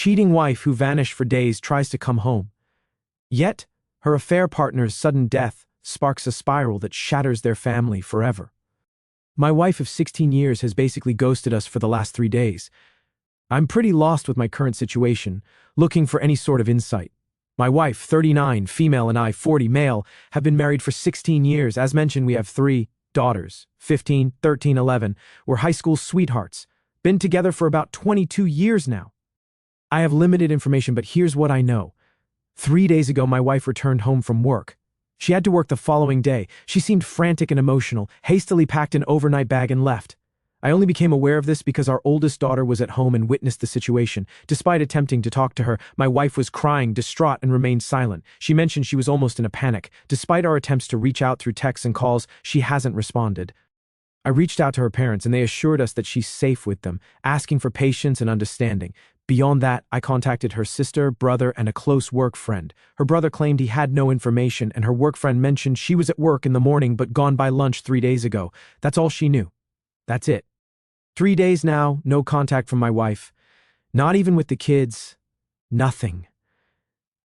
cheating wife who vanished for days tries to come home. Yet, her affair partner's sudden death sparks a spiral that shatters their family forever. My wife of 16 years has basically ghosted us for the last 3 days. I'm pretty lost with my current situation, looking for any sort of insight. My wife, 39, female, and I, 40, male, have been married for 16 years. As mentioned, we have 3 daughters, 15, 13, 11. We're high school sweethearts. Been together for about 22 years now. I have limited information, but here's what I know. 3 days ago, my wife returned home from work. She had to work the following day. She seemed frantic and emotional, hastily packed an overnight bag and left. I only became aware of this because our oldest daughter was at home and witnessed the situation. Despite attempting to talk to her, my wife was crying, distraught, and remained silent. She mentioned she was almost in a panic. Despite our attempts to reach out through texts and calls, she hasn't responded. I reached out to her parents and they assured us that she's safe with them, asking for patience and understanding. Beyond that, I contacted her sister, brother, and a close work friend. Her brother claimed he had no information, and her work friend mentioned she was at work in the morning but gone by lunch 3 days ago. That's all she knew. That's it. 3 days now, no contact from my wife. Not even with the kids. Nothing.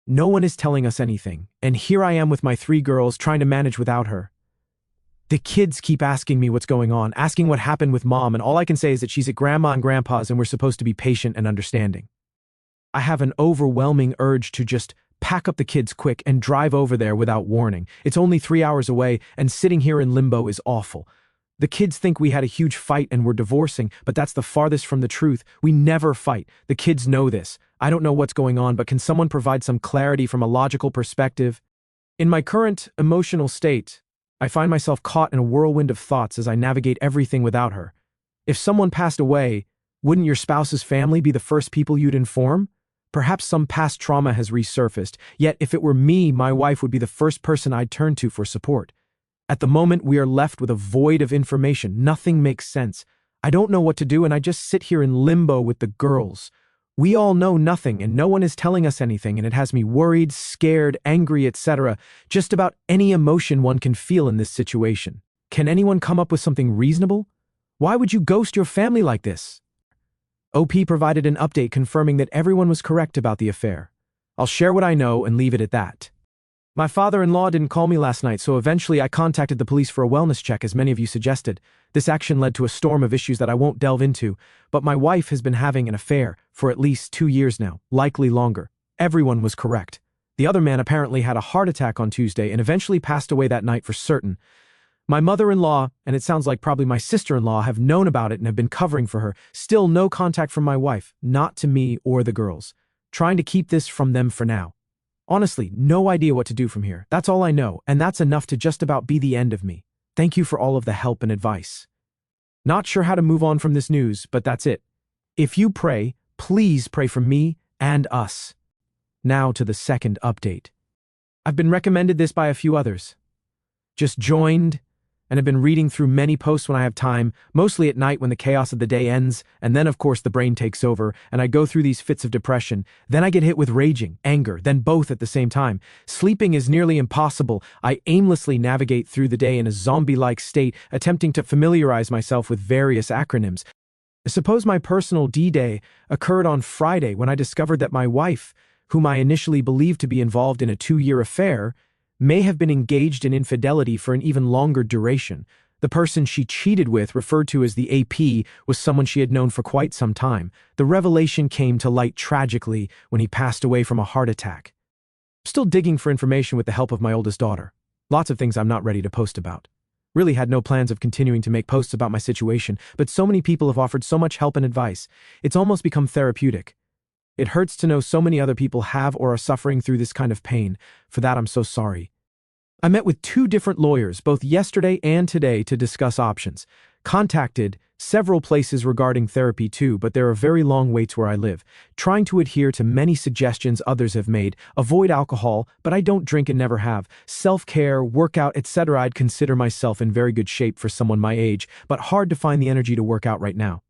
No one is telling us anything, and here I am with my 3 girls trying to manage without her. The kids keep asking me what's going on, asking what happened with mom, and all I can say is that she's at grandma and grandpa's and we're supposed to be patient and understanding. I have an overwhelming urge to just pack up the kids quick and drive over there without warning. It's only 3 hours away, and sitting here in limbo is awful. The kids think we had a huge fight and we're divorcing, but that's the farthest from the truth. We never fight. The kids know this. I don't know what's going on, but can someone provide some clarity from a logical perspective? In my current emotional state, I find myself caught in a whirlwind of thoughts as I navigate everything without her. If someone passed away, wouldn't your spouse's family be the first people you'd inform? Perhaps some past trauma has resurfaced, yet if it were me, my wife would be the first person I'd turn to for support. At the moment, we are left with a void of information. Nothing makes sense. I don't know what to do, and I just sit here in limbo with the girls. We all know nothing, and no one is telling us anything, and it has me worried, scared, angry, etc. Just about any emotion one can feel in this situation. Can anyone come up with something reasonable? Why would you ghost your family like this? OP provided an update confirming that everyone was correct about the affair. I'll share what I know and leave it at that. My father-in-law didn't call me last night, so eventually I contacted the police for a wellness check, as many of you suggested. This action led to a storm of issues that I won't delve into, but my wife has been having an affair for at least 2 years now, likely longer. Everyone was correct. The other man apparently had a heart attack on Tuesday and eventually passed away that night for certain. My mother-in-law, and it sounds like probably my sister-in-law, have known about it and have been covering for her. Still no contact from my wife, not to me or the girls. Trying to keep this from them for now. Honestly, no idea what to do from here. That's all I know, and that's enough to just about be the end of me. Thank you for all of the help and advice. Not sure how to move on from this news, but that's it. If you pray, please pray for me and us. Now to the second update. I've been recommended this by a few others. Just joined and have been reading through many posts when I have time, mostly at night when the chaos of the day ends, and then of course the brain takes over, and I go through these fits of depression. Then I get hit with raging, anger, then both at the same time. Sleeping is nearly impossible. I aimlessly navigate through the day in a zombie-like state, attempting to familiarize myself with various acronyms. Suppose my personal D-Day occurred on Friday when I discovered that my wife, whom I initially believed to be involved in a 2-year affair, may have been engaged in infidelity for an even longer duration. The person she cheated with, referred to as the AP, was someone she had known for quite some time. The revelation came to light tragically when he passed away from a heart attack. Still digging for information with the help of my oldest daughter. Lots of things I'm not ready to post about. Really had no plans of continuing to make posts about my situation, but so many people have offered so much help and advice. It's almost become therapeutic. It hurts to know so many other people have or are suffering through this kind of pain. For that, I'm so sorry. I met with 2 different lawyers, both yesterday and today, to discuss options. Contacted several places regarding therapy too, but there are very long waits where I live. Trying to adhere to many suggestions others have made. Avoid alcohol, but I don't drink and never have. Self-care, workout, etc. I'd consider myself in very good shape for someone my age, but hard to find the energy to work out right now.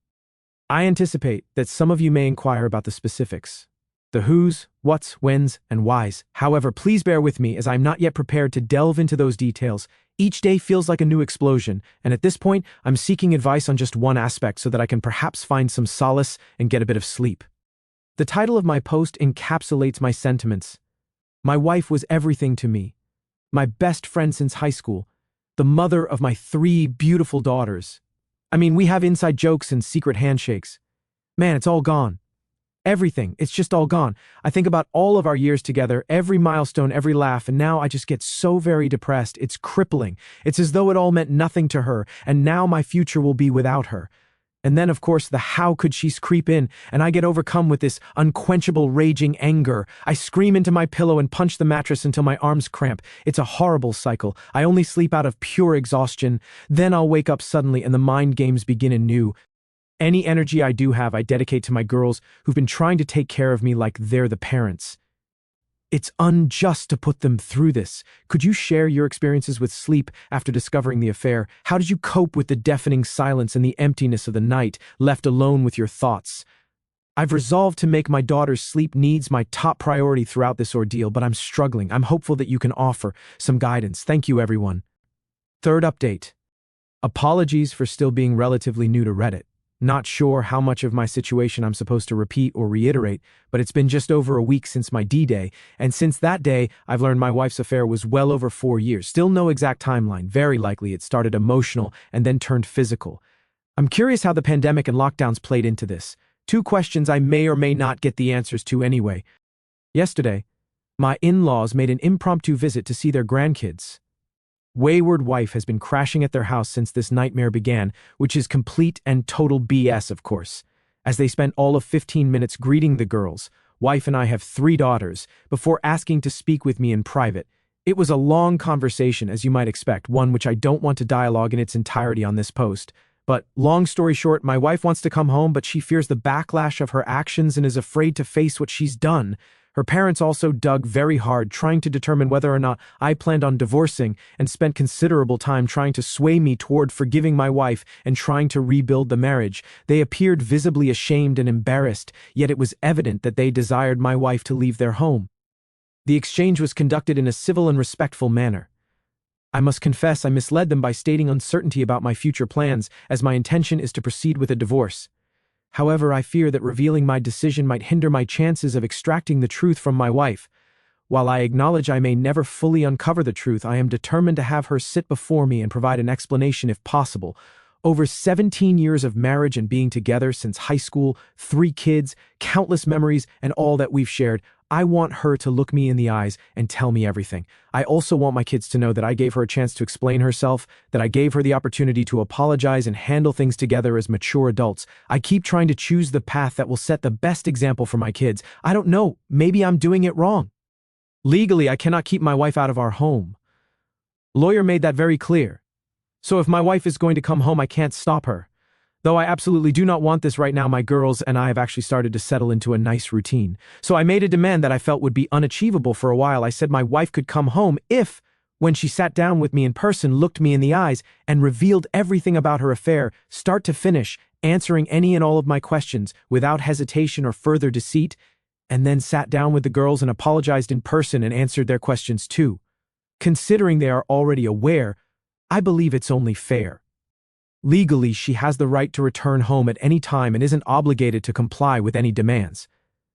I anticipate that some of you may inquire about the specifics. The who's, what's, when's, and why's. However, please bear with me as I'm not yet prepared to delve into those details. Each day feels like a new explosion, and at this point, I'm seeking advice on just one aspect so that I can perhaps find some solace and get a bit of sleep. The title of my post encapsulates my sentiments. My wife was everything to me. My best friend since high school. The mother of my 3 beautiful daughters. I mean, we have inside jokes and secret handshakes. Man, it's all gone. Everything, it's just all gone. I think about all of our years together, every milestone, every laugh, and now I just get so very depressed. It's crippling. It's as though it all meant nothing to her, and now my future will be without her. And then, of course, the how could she's creep in, and I get overcome with this unquenchable raging anger. I scream into my pillow and punch the mattress until my arms cramp. It's a horrible cycle. I only sleep out of pure exhaustion. Then I'll wake up suddenly and the mind games begin anew. Any energy I do have, I dedicate to my girls who've been trying to take care of me like they're the parents. It's unjust to put them through this. Could you share your experiences with sleep after discovering the affair? How did you cope with the deafening silence and the emptiness of the night, left alone with your thoughts? I've resolved to make my daughter's sleep needs my top priority throughout this ordeal, but I'm struggling. I'm hopeful that you can offer some guidance. Thank you, everyone. Third update. Apologies for still being relatively new to Reddit. Not sure how much of my situation I'm supposed to repeat or reiterate, but it's been just over a week since my D-Day, and since that day, I've learned my wife's affair was well over 4 years. Still no exact timeline. Very likely it started emotional and then turned physical. I'm curious how the pandemic and lockdowns played into this. 2 questions I may or may not get the answers to anyway. Yesterday, my in-laws made an impromptu visit to see their grandkids. Wayward wife has been crashing at their house since this nightmare began, which is complete and total BS, of course. As they spent all of 15 minutes greeting the girls, wife and I have 3 daughters, before asking to speak with me in private. It was a long conversation, as you might expect, one which I don't want to dialogue in its entirety on this post. But long story short, my wife wants to come home, but she fears the backlash of her actions and is afraid to face what she's done. Her parents also dug very hard, trying to determine whether or not I planned on divorcing, and spent considerable time trying to sway me toward forgiving my wife and trying to rebuild the marriage. They appeared visibly ashamed and embarrassed, yet it was evident that they desired my wife to leave their home. The exchange was conducted in a civil and respectful manner. I must confess I misled them by stating uncertainty about my future plans, as my intention is to proceed with a divorce. However, I fear that revealing my decision might hinder my chances of extracting the truth from my wife. While I acknowledge I may never fully uncover the truth, I am determined to have her sit before me and provide an explanation if possible. Over 17 years of marriage and being together since high school, 3 kids, countless memories, and all that we've shared, I want her to look me in the eyes and tell me everything. I also want my kids to know that I gave her a chance to explain herself, that I gave her the opportunity to apologize and handle things together as mature adults. I keep trying to choose the path that will set the best example for my kids. I don't know, maybe I'm doing it wrong. Legally, I cannot keep my wife out of our home. Lawyer made that very clear. So if my wife is going to come home, I can't stop her. Though I absolutely do not want this right now, my girls and I have actually started to settle into a nice routine. So I made a demand that I felt would be unachievable for a while. I said my wife could come home if, when she sat down with me in person, looked me in the eyes, and revealed everything about her affair, start to finish, answering any and all of my questions without hesitation or further deceit, and then sat down with the girls and apologized in person and answered their questions too. Considering they are already aware, I believe it's only fair. Legally, she has the right to return home at any time and isn't obligated to comply with any demands.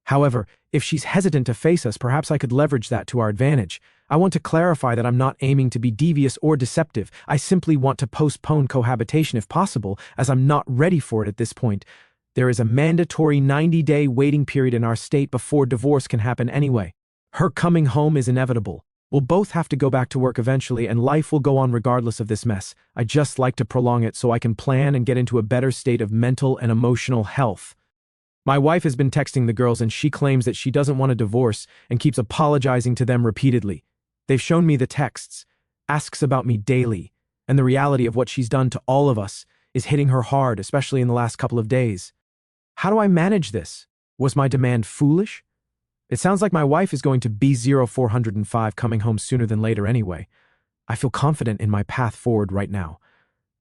However, if she's hesitant to face us, perhaps I could leverage that to our advantage. I want to clarify that I'm not aiming to be devious or deceptive. I simply want to postpone cohabitation if possible, as I'm not ready for it at this point. There is a mandatory 90-day waiting period in our state before divorce can happen anyway. Her coming home is inevitable. We'll both have to go back to work eventually, and life will go on regardless of this mess. I just like to prolong it so I can plan and get into a better state of mental and emotional health. My wife has been texting the girls, and she claims that she doesn't want a divorce and keeps apologizing to them repeatedly. They've shown me the texts, asks about me daily, and the reality of what she's done to all of us is hitting her hard, especially in the last couple of days. How do I manage this? Was my demand foolish? It sounds like my wife is going to B0405 coming home sooner than later anyway. I feel confident in my path forward right now.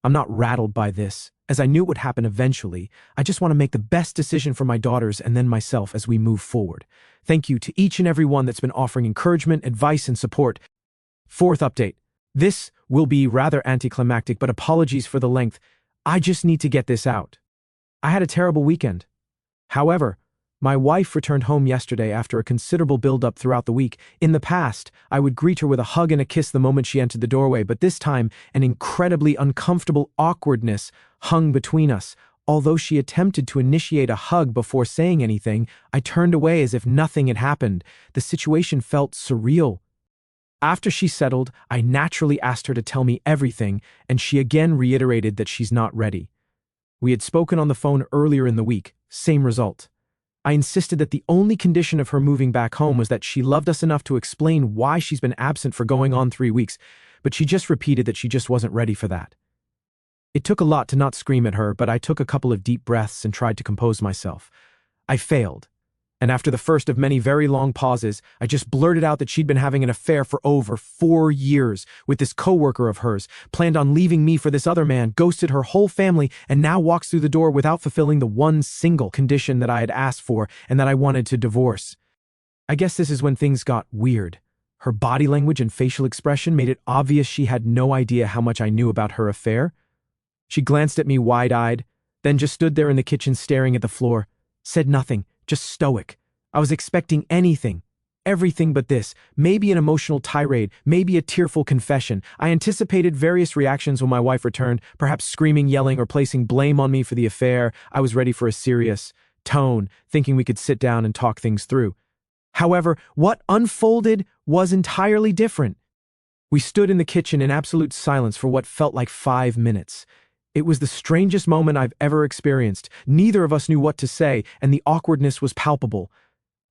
I'm not rattled by this, as I knew it would happen eventually. I just want to make the best decision for my daughters and then myself as we move forward. Thank you to each and every one that's been offering encouragement, advice, and support. Fourth update. This will be rather anticlimactic, but apologies for the length. I just need to get this out. I had a terrible weekend. However, My wife returned home yesterday after a considerable build-up throughout the week. In the past, I would greet her with a hug and a kiss the moment she entered the doorway, but this time, an incredibly uncomfortable awkwardness hung between us. Although she attempted to initiate a hug before saying anything, I turned away as if nothing had happened. The situation felt surreal. After she settled, I naturally asked her to tell me everything, and she again reiterated that she's not ready. We had spoken on the phone earlier in the week, same result. I insisted that the only condition of her moving back home was that she loved us enough to explain why she's been absent for going on 3 weeks, but she just repeated that she just wasn't ready for that. It took a lot to not scream at her, but I took a couple of deep breaths and tried to compose myself. I failed, and after the first of many very long pauses, I just blurted out that she'd been having an affair for over 4 years with this coworker of hers, planned on leaving me for this other man, ghosted her whole family, and now walks through the door without fulfilling the one single condition that I had asked for and that I wanted to divorce. I guess this is when things got weird. Her body language and facial expression made it obvious she had no idea how much I knew about her affair. She glanced at me wide-eyed, then just stood there in the kitchen staring at the floor, said nothing, just stoic. I was expecting anything, everything but this, maybe an emotional tirade, maybe a tearful confession. I anticipated various reactions when my wife returned, perhaps screaming, yelling, or placing blame on me for the affair. I was ready for a serious tone, thinking we could sit down and talk things through. However, what unfolded was entirely different. We stood in the kitchen in absolute silence for what felt like 5 minutes. It was the strangest moment I've ever experienced. Neither of us knew what to say, and the awkwardness was palpable.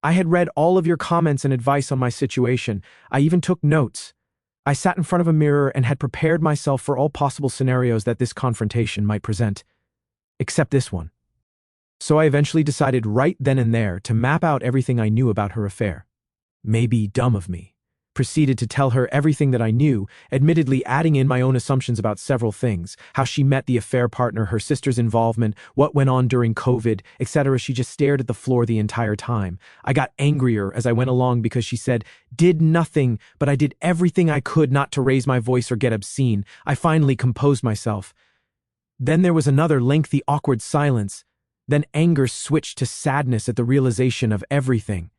I had read all of your comments and advice on my situation. I even took notes. I sat in front of a mirror and had prepared myself for all possible scenarios that this confrontation might present, except this one. So I eventually decided right then and there to map out everything I knew about her affair. Maybe dumb of me. Proceeded to tell her everything that I knew, admittedly adding in my own assumptions about several things, how she met the affair partner, her sister's involvement, what went on during COVID, etc. She just stared at the floor the entire time. I got angrier as I went along because she said, "Did nothing, but I did everything I could not to raise my voice or get obscene." I finally composed myself. Then there was another lengthy, awkward silence. Then anger switched to sadness at the realization of everything.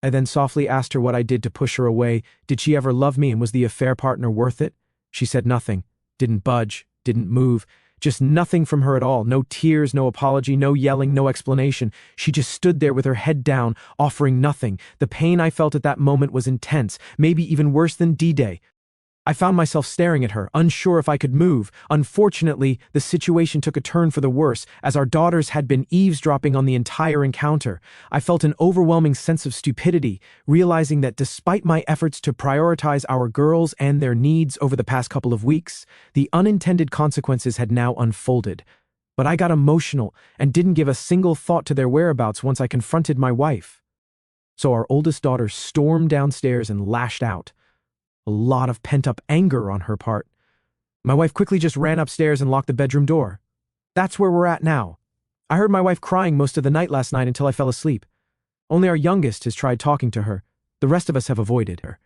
I then softly asked her what I did to push her away. Did she ever love me, and was the affair partner worth it? She said nothing, didn't budge, didn't move, just nothing from her at all. No tears, no apology, no yelling, no explanation. She just stood there with her head down, offering nothing. The pain I felt at that moment was intense, maybe even worse than D-Day. I found myself staring at her, unsure if I could move. Unfortunately, the situation took a turn for the worse, as our daughters had been eavesdropping on the entire encounter. I felt an overwhelming sense of stupidity, realizing that despite my efforts to prioritize our girls and their needs over the past couple of weeks, the unintended consequences had now unfolded. But I got emotional and didn't give a single thought to their whereabouts once I confronted my wife. So our oldest daughter stormed downstairs and lashed out. A lot of pent-up anger on her part. My wife quickly just ran upstairs and locked the bedroom door. That's where we're at now. I heard my wife crying most of the night last night until I fell asleep. Only our youngest has tried talking to her. The rest of us have avoided her.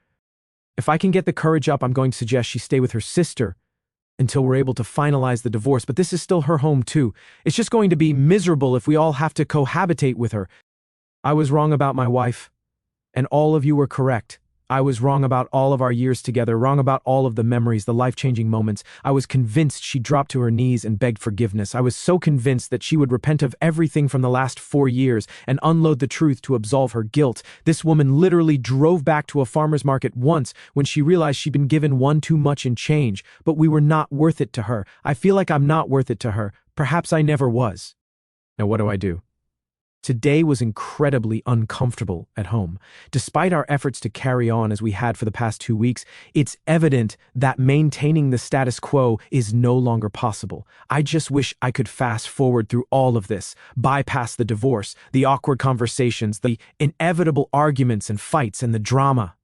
If I can get the courage up, I'm going to suggest she stay with her sister until we're able to finalize the divorce, but this is still her home too. It's just going to be miserable if we all have to cohabitate with her. I was wrong about my wife, and all of you were correct. I was wrong about all of our years together, wrong about all of the memories, the life-changing moments. I was convinced she dropped to her knees and begged forgiveness. I was so convinced that she would repent of everything from the last 4 years and unload the truth to absolve her guilt. This woman literally drove back to a farmer's market once when she realized she'd been given one too much in change, but we were not worth it to her. I feel like I'm not worth it to her. Perhaps I never was. Now what do? Today was incredibly uncomfortable at home. Despite our efforts to carry on as we had for the past 2 weeks, it's evident that maintaining the status quo is no longer possible. I just wish I could fast forward through all of this, bypass the divorce, the awkward conversations, the inevitable arguments and fights, and the drama.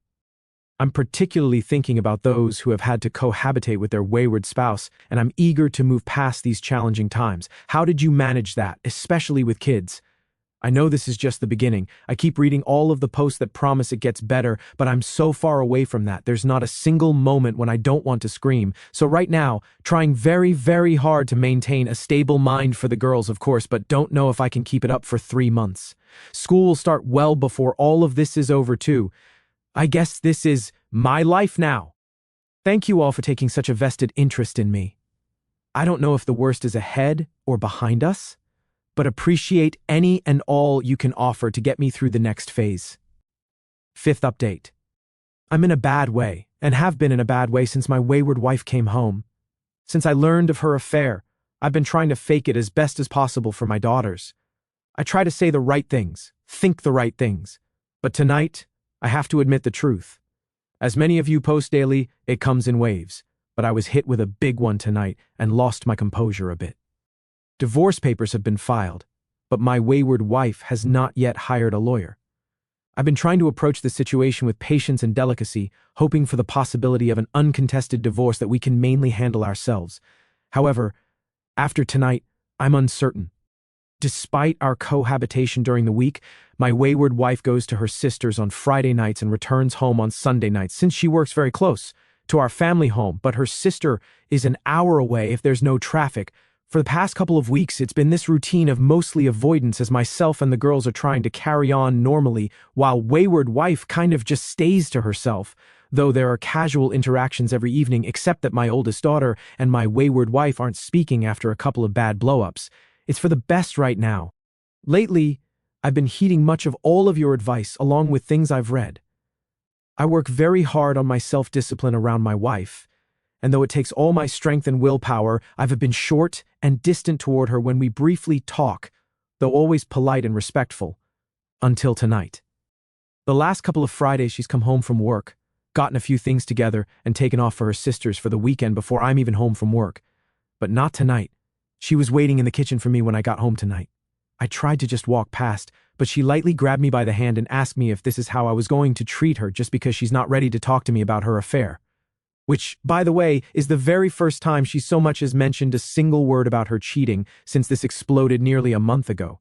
I'm particularly thinking about those who have had to cohabitate with their wayward spouse, and I'm eager to move past these challenging times. How did you manage that, especially with kids? I know this is just the beginning. I keep reading all of the posts that promise it gets better, but I'm so far away from that. There's not a single moment when I don't want to scream. So right now, trying very, very hard to maintain a stable mind for the girls, of course, but don't know if I can keep it up for 3 months. School will start well before all of this is over too. I guess this is my life now. Thank you all for taking such a vested interest in me. I don't know if the worst is ahead or behind us, but appreciate any and all you can offer to get me through the next phase. 5th update. I'm in a bad way, and have been in a bad way since my wayward wife came home. Since I learned of her affair, I've been trying to fake it as best as possible for my daughters. I try to say the right things, think the right things, but tonight, I have to admit the truth. As many of you post daily, it comes in waves, but I was hit with a big one tonight and lost my composure a bit. Divorce papers have been filed, but my wayward wife has not yet hired a lawyer. I've been trying to approach the situation with patience and delicacy, hoping for the possibility of an uncontested divorce that we can mainly handle ourselves. However, after tonight, I'm uncertain. Despite our cohabitation during the week, my wayward wife goes to her sister's on Friday nights and returns home on Sunday nights since she works very close to our family home, but her sister is an hour away if there's no traffic. For the past couple of weeks, it's been this routine of mostly avoidance as myself and the girls are trying to carry on normally while wayward wife kind of just stays to herself, though there are casual interactions every evening except that my oldest daughter and my wayward wife aren't speaking after a couple of bad blow-ups. It's for the best right now. Lately, I've been heeding much of all of your advice along with things I've read. I work very hard on my self-discipline around my wife, and though it takes all my strength and willpower, I've been short and distant toward her when we briefly talk, though always polite and respectful, until tonight. The last couple of Fridays she's come home from work, gotten a few things together, and taken off for her sister's for the weekend before I'm even home from work. But not tonight. She was waiting in the kitchen for me when I got home tonight. I tried to just walk past, but she lightly grabbed me by the hand and asked me if this is how I was going to treat her just because she's not ready to talk to me about her affair. Which, by the way, is the very first time she so much as mentioned a single word about her cheating since this exploded nearly a month ago.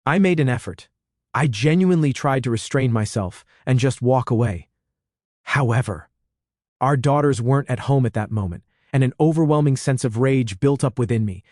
I made an effort. I genuinely tried to restrain myself and just walk away. However, our daughters weren't at home at that moment, and an overwhelming sense of rage built up within me.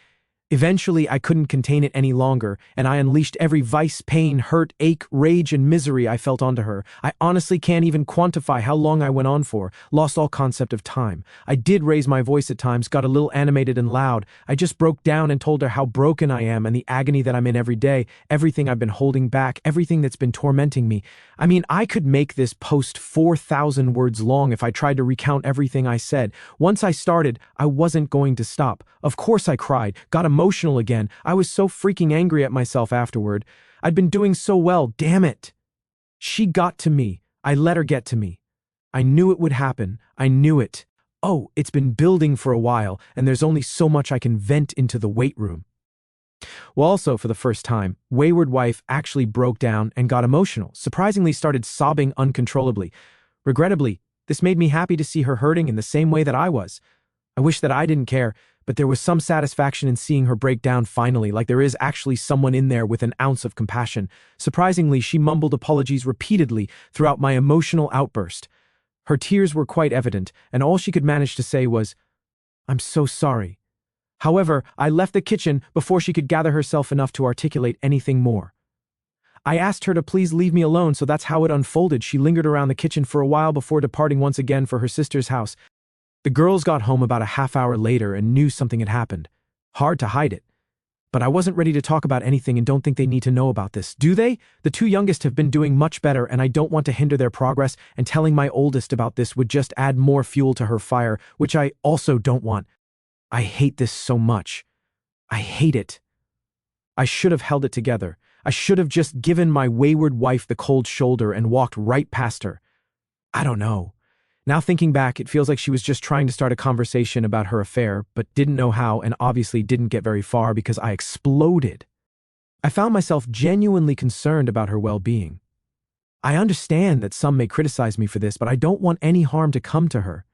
Eventually, I couldn't contain it any longer, and I unleashed every vice, pain, hurt, ache, rage, and misery I felt onto her. I honestly can't even quantify how long I went on for, lost all concept of time. I did raise my voice at times, got a little animated and loud. I just broke down and told her how broken I am and the agony that I'm in every day, everything I've been holding back, everything that's been tormenting me. I mean, I could make this post 4,000 words long if I tried to recount everything I said. Once I started, I wasn't going to stop. Of course I cried, got emotional again. I was so freaking angry at myself afterward. I'd been doing so well, damn it. She got to me. I let her get to me. I knew it would happen. I knew it. Oh, it's been building for a while, and there's only so much I can vent into the weight room. Well, also, for the first time, wayward wife actually broke down and got emotional, surprisingly started sobbing uncontrollably. Regrettably, this made me happy to see her hurting in the same way that I was. I wish that I didn't care, but there was some satisfaction in seeing her break down finally, like there is actually someone in there with an ounce of compassion. Surprisingly, she mumbled apologies repeatedly throughout my emotional outburst. Her tears were quite evident, and all she could manage to say was, "I'm so sorry." However, I left the kitchen before she could gather herself enough to articulate anything more. I asked her to please leave me alone, so that's how it unfolded. She lingered around the kitchen for a while before departing once again for her sister's house. The girls got home about a half hour later and knew something had happened. Hard to hide it. But I wasn't ready to talk about anything and don't think they need to know about this, do they? The two youngest have been doing much better and I don't want to hinder their progress, and telling my oldest about this would just add more fuel to her fire, which I also don't want. I hate this so much. I hate it. I should have held it together. I should have just given my wayward wife the cold shoulder and walked right past her. I don't know. Now thinking back, it feels like she was just trying to start a conversation about her affair, but didn't know how and obviously didn't get very far because I exploded. I found myself genuinely concerned about her well-being. I understand that some may criticize me for this, but I don't want any harm to come to her.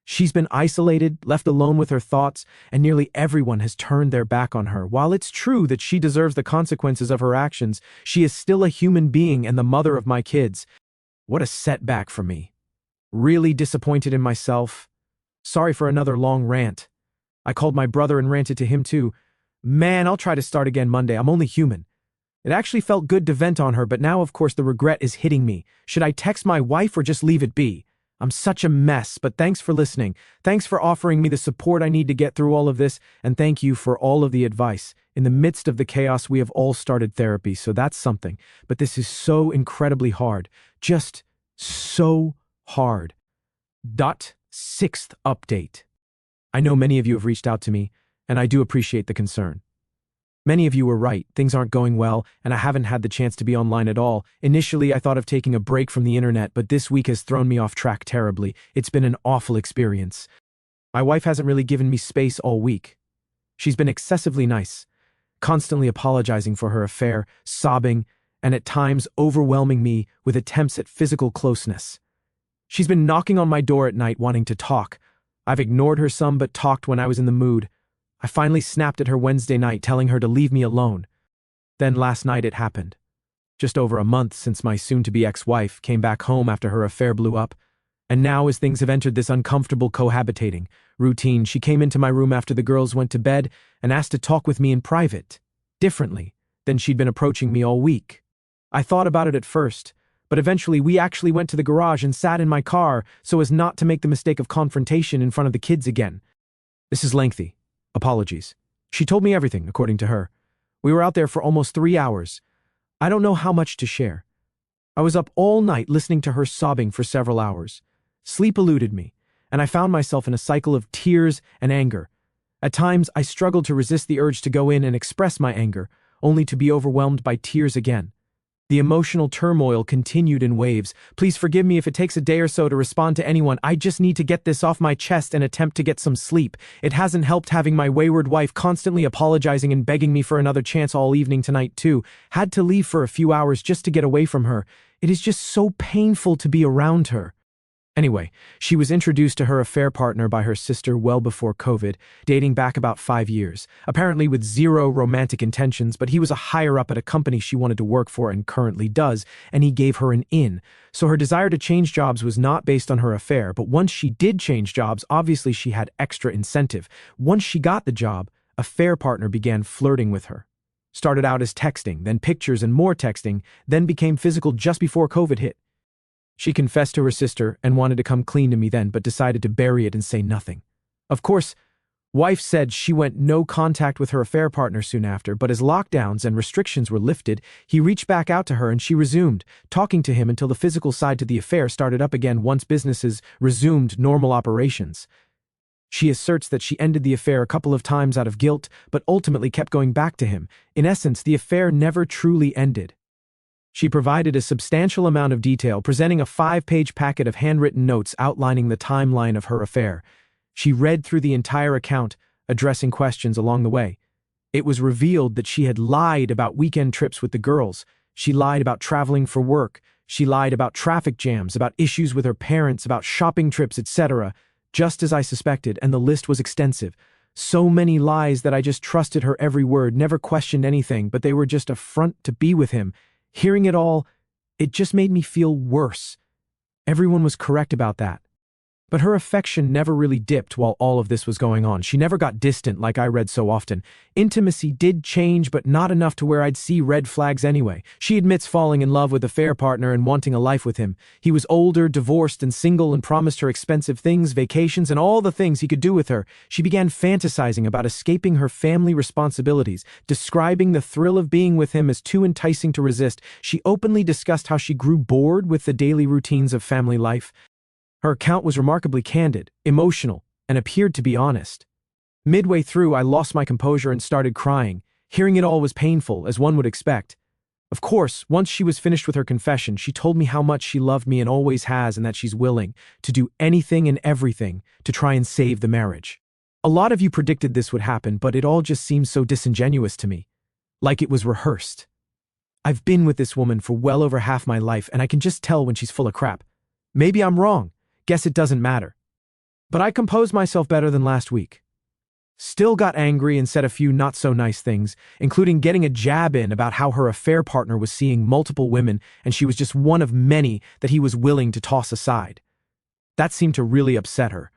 She's been isolated, left alone with her thoughts, and nearly everyone has turned their back on her. While it's true that she deserves the consequences of her actions, she is still a human being and the mother of my kids. What a setback for me. Really disappointed in myself. Sorry for another long rant. I called my brother and ranted to him too. Man, I'll try to start again Monday. I'm only human. It actually felt good to vent on her, but now of course the regret is hitting me. Should I text my wife or just leave it be? I'm such a mess, but thanks for listening. Thanks for offering me the support I need to get through all of this, and thank you for all of the advice. In the midst of the chaos, we have all started therapy, so that's something. But this is so incredibly hard. Just so hard. Sixth update. I know many of you have reached out to me, and I do appreciate the concern. Many of you were right, things aren't going well, and I haven't had the chance to be online at all. Initially, I thought of taking a break from the internet, but this week has thrown me off track terribly. It's been an awful experience. My wife hasn't really given me space all week. She's been excessively nice, constantly apologizing for her affair, sobbing, and at times overwhelming me with attempts at physical closeness. She's been knocking on my door at night wanting to talk. I've ignored her some but talked when I was in the mood. I finally snapped at her Wednesday night telling her to leave me alone. Then last night it happened. Just over a month since my soon-to-be ex-wife came back home after her affair blew up. And now as things have entered this uncomfortable cohabitating routine, she came into my room after the girls went to bed and asked to talk with me in private, differently than she'd been approaching me all week. I thought about it at first, but eventually we actually went to the garage and sat in my car so as not to make the mistake of confrontation in front of the kids again. This is lengthy. Apologies. She told me everything, according to her. We were out there for almost 3 hours. I don't know how much to share. I was up all night listening to her sobbing for several hours. Sleep eluded me, and I found myself in a cycle of tears and anger. At times, I struggled to resist the urge to go in and express my anger, only to be overwhelmed by tears again. The emotional turmoil continued in waves. Please forgive me if it takes a day or so to respond to anyone. I just need to get this off my chest and attempt to get some sleep. It hasn't helped having my wayward wife constantly apologizing and begging me for another chance all evening tonight too. Had to leave for a few hours just to get away from her. It is just so painful to be around her. Anyway, she was introduced to her affair partner by her sister well before COVID, dating back about 5 years, apparently with zero romantic intentions, but he was a higher up at a company she wanted to work for and currently does, and he gave her an in. So her desire to change jobs was not based on her affair, but once she did change jobs, obviously she had extra incentive. Once she got the job, affair partner began flirting with her. Started out as texting, then pictures and more texting, then became physical just before COVID hit. She confessed to her sister and wanted to come clean to me then, but decided to bury it and say nothing. Of course, wife said she went no contact with her affair partner soon after, but as lockdowns and restrictions were lifted, he reached back out to her and she resumed talking to him until the physical side to the affair started up again once businesses resumed normal operations. She asserts that she ended the affair a couple of times out of guilt, but ultimately kept going back to him. In essence, the affair never truly ended. She provided a substantial amount of detail, presenting a 5-page packet of handwritten notes outlining the timeline of her affair. She read through the entire account, addressing questions along the way. It was revealed that she had lied about weekend trips with the girls. She lied about traveling for work. She lied about traffic jams, about issues with her parents, about shopping trips, etc., just as I suspected, and the list was extensive. So many lies that I just trusted her every word, never questioned anything, but they were just a front to be with him. Hearing it all, it just made me feel worse. Everyone was correct about that. But her affection never really dipped while all of this was going on. She never got distant like I read so often. Intimacy did change, but not enough to where I'd see red flags anyway. She admits falling in love with a fair partner and wanting a life with him. He was older, divorced, and single and promised her expensive things, vacations, and all the things he could do with her. She began fantasizing about escaping her family responsibilities, describing the thrill of being with him as too enticing to resist. She openly discussed how she grew bored with the daily routines of family life. Her account was remarkably candid, emotional, and appeared to be honest. Midway through, I lost my composure and started crying. Hearing it all was painful, as one would expect. Of course, once she was finished with her confession, she told me how much she loved me and always has, and that she's willing to do anything and everything to try and save the marriage. A lot of you predicted this would happen, but it all just seems so disingenuous to me. Like it was rehearsed. I've been with this woman for well over half my life, and I can just tell when she's full of crap. Maybe I'm wrong. Guess it doesn't matter. But I composed myself better than last week. Still got angry and said a few not-so-nice things, including getting a jab in about how her affair partner was seeing multiple women and she was just one of many that he was willing to toss aside. That seemed to really upset her.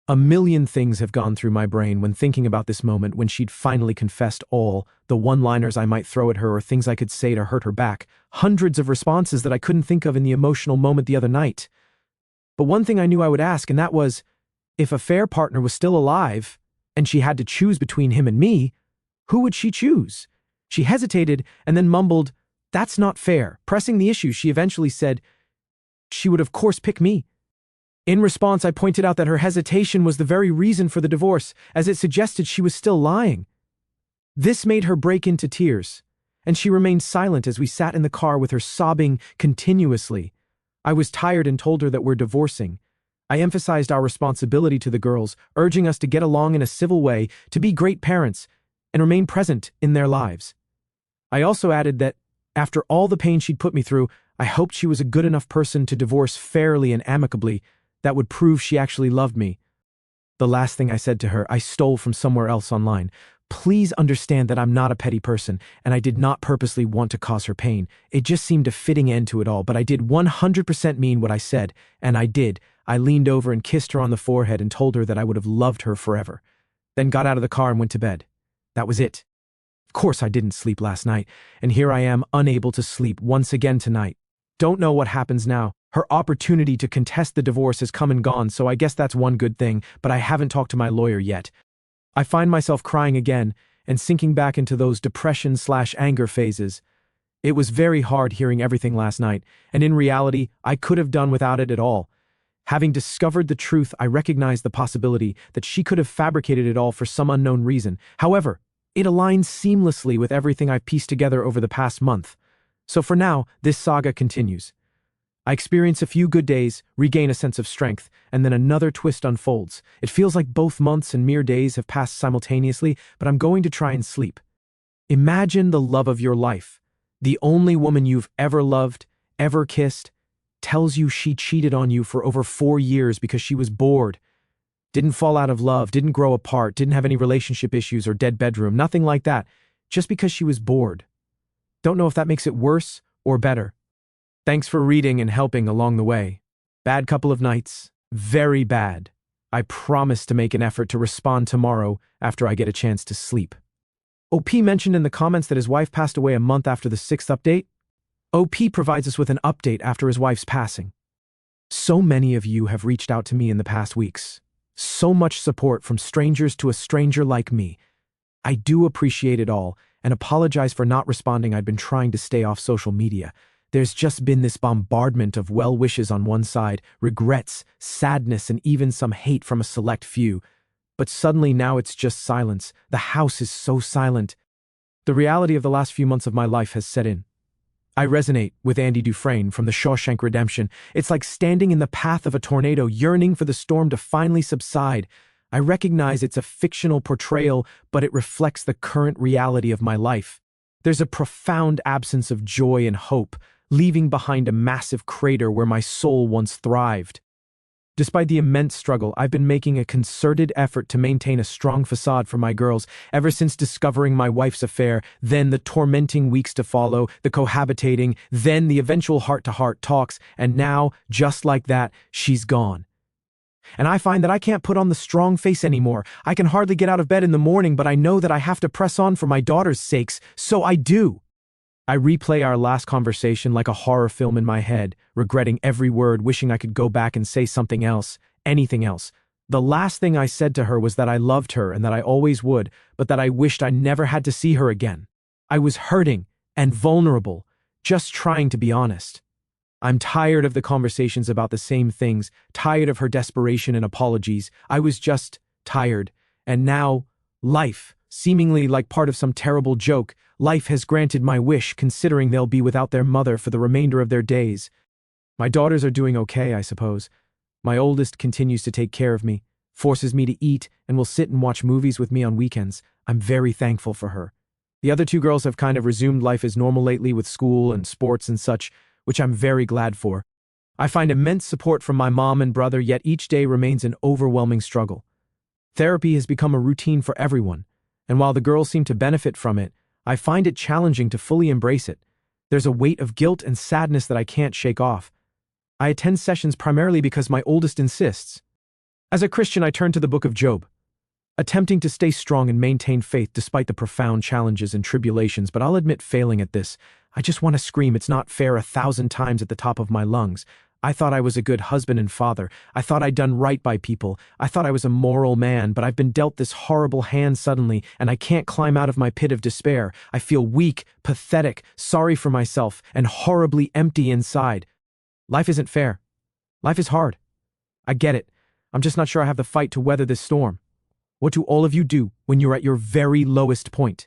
A million things have gone through my brain when thinking about this moment when she'd finally confessed all, the one-liners I might throw at her or things I could say to hurt her back, hundreds of responses that I couldn't think of in the emotional moment the other night. But one thing I knew I would ask, and that was, if a affair partner was still alive, and she had to choose between him and me, who would she choose? She hesitated and then mumbled, "That's not fair." Pressing the issue, she eventually said, "She would of course pick me." In response, I pointed out that her hesitation was the very reason for the divorce, as it suggested she was still lying. This made her break into tears, and she remained silent as we sat in the car with her sobbing continuously. I was tired and told her that we're divorcing. I emphasized our responsibility to the girls, urging us to get along in a civil way, to be great parents, and remain present in their lives. I also added that, after all the pain she'd put me through, I hoped she was a good enough person to divorce fairly and amicably that would prove she actually loved me. The last thing I said to her, I stole from somewhere else online. Please understand that I'm not a petty person, and I did not purposely want to cause her pain. It just seemed a fitting end to it all, but I did 100% mean what I said, and I did. I leaned over and kissed her on the forehead and told her that I would have loved her forever. Then got out of the car and went to bed. That was it. Of course I didn't sleep last night, and here I am unable to sleep once again tonight. Don't know what happens now. Her opportunity to contest the divorce has come and gone, so I guess that's one good thing, but I haven't talked to my lawyer yet. I find myself crying again and sinking back into those depression/anger phases. It was very hard hearing everything last night, and in reality, I could have done without it at all. Having discovered the truth, I recognized the possibility that she could have fabricated it all for some unknown reason. However, it aligns seamlessly with everything I've pieced together over the past month. So for now, this saga continues. I experience a few good days, regain a sense of strength, and then another twist unfolds. It feels like both months and mere days have passed simultaneously, but I'm going to try and sleep. Imagine the love of your life. The only woman you've ever loved, ever kissed, tells you she cheated on you for over 4 years because she was bored. Didn't fall out of love, didn't grow apart, didn't have any relationship issues or dead bedroom, nothing like that, just because she was bored. Don't know if that makes it worse or better. Thanks for reading and helping along the way. Bad couple of nights. Very bad. I promise to make an effort to respond tomorrow after I get a chance to sleep. OP mentioned in the comments that his wife passed away a month after the 6th update. OP provides us with an update after his wife's passing. So many of you have reached out to me in the past weeks. So much support from strangers to a stranger like me. I do appreciate it all and apologize for not responding. I'd been trying to stay off social media. There's just been this bombardment of well wishes on one side, regrets, sadness, and even some hate from a select few. But suddenly now it's just silence. The house is so silent. The reality of the last few months of my life has set in. I resonate with Andy Dufresne from The Shawshank Redemption. It's like standing in the path of a tornado, yearning for the storm to finally subside. I recognize it's a fictional portrayal, but it reflects the current reality of my life. There's a profound absence of joy and hope, leaving behind a massive crater where my soul once thrived. Despite the immense struggle, I've been making a concerted effort to maintain a strong facade for my girls ever since discovering my wife's affair, then the tormenting weeks to follow, the cohabitating, then the eventual heart-to-heart talks, and now, just like that, she's gone. And I find that I can't put on the strong face anymore. I can hardly get out of bed in the morning, but I know that I have to press on for my daughter's sakes, so I do. I replay our last conversation like a horror film in my head, regretting every word, wishing I could go back and say something else, anything else. The last thing I said to her was that I loved her and that I always would, but that I wished I never had to see her again. I was hurting and vulnerable, just trying to be honest. I'm tired of the conversations about the same things, tired of her desperation and apologies. I was just tired. And now, life, seemingly like part of some terrible joke, life has granted my wish, considering they'll be without their mother for the remainder of their days. My daughters are doing okay, I suppose. My oldest continues to take care of me, forces me to eat, and will sit and watch movies with me on weekends. I'm very thankful for her. The other 2 girls have kind of resumed life as normal lately with school and sports and such, which I'm very glad for. I find immense support from my mom and brother, yet each day remains an overwhelming struggle. Therapy has become a routine for everyone, and while the girls seem to benefit from it, I find it challenging to fully embrace it. There's a weight of guilt and sadness that I can't shake off. I attend sessions primarily because my oldest insists. As a Christian, I turn to the book of Job, attempting to stay strong and maintain faith despite the profound challenges and tribulations, but I'll admit failing at this. I just want to scream, "It's not fair," 1,000 times at the top of my lungs. I thought I was a good husband and father. I thought I'd done right by people. I thought I was a moral man, but I've been dealt this horrible hand suddenly, and I can't climb out of my pit of despair. I feel weak, pathetic, sorry for myself, and horribly empty inside. Life isn't fair. Life is hard. I get it. I'm just not sure I have the fight to weather this storm. What do all of you do when you're at your very lowest point?